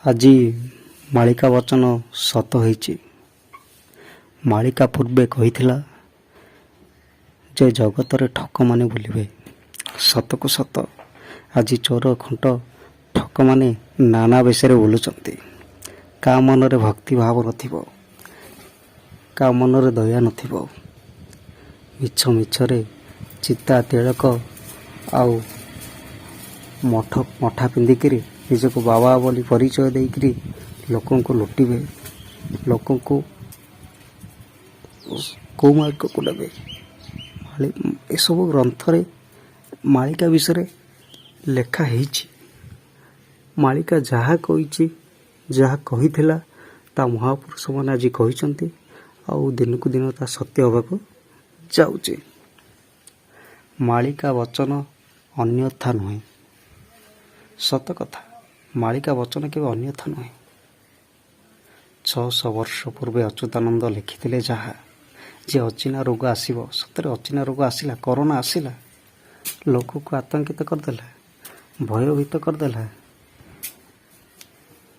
ଆଜି ମାଳିକା ବଚନ ସତ ହୋଇଛି। ମାଳିକା ପୂର୍ବେ କହିଥିଲା ଯେ ଜଗତରେ ଠକମାନେ ବୁଲିବେ। ସତକୁ ସତ ଆଜି ଚୋର ଖୁଣ୍ଟ ଠକମାନେ ନାନା ବେଶରେ ବୁଲୁଛନ୍ତି। କାହା ମନରେ ଭକ୍ତିଭାବ ନଥିବ, କାହା ମନରେ ଦୟା ନଥିବ। ମିଛ ମିଛରେ ଚିତା ତିଳକ ଆଉ ମଠା ପିନ୍ଧିକିରି ନିଜକୁ ବାବା ବୋଲି ପରିଚୟ ଦେଇକରି ଲୋକଙ୍କୁ ଲୁଟିବେ, ଲୋକଙ୍କୁ କେଉଁ ମାର୍ଗକୁ ନେବେ। ଏସବୁ ଗ୍ରନ୍ଥରେ ମାଳିକା ବିଷୟରେ ଲେଖା ହେଇଛି। ମାଳିକା ଯାହା କହିଛି, ଯାହା କହିଥିଲା, ତା ମହାପୁରୁଷମାନେ ଆଜି କହିଛନ୍ତି, ଆଉ ଦିନକୁ ଦିନ ତା ସତ୍ୟ ହେବାକୁ ଯାଉଛି। ମାଳିକା ବଚନ ଅନ୍ୟଥା ନୁହେଁ। ସତ କଥା, ମାଳିକା ବଚନ କେବେ ଅନ୍ୟଥା ନୁହେଁ। 600 ବର୍ଷ ପୂର୍ବେ ଅଚ୍ୟୁତାନନ୍ଦ ଲେଖିଥିଲେ ଯାହା, ଯେ ଅଚିହ୍ନା ରୋଗ ଆସିବ, ସତରେ ଅଚିହ୍ନା ରୋଗ ଆସିଲା। କରୋନା ଆସିଲା, ଲୋକକୁ ଆତଙ୍କିତ କରିଦେଲା, ଭୟଭୀତ କରିଦେଲା।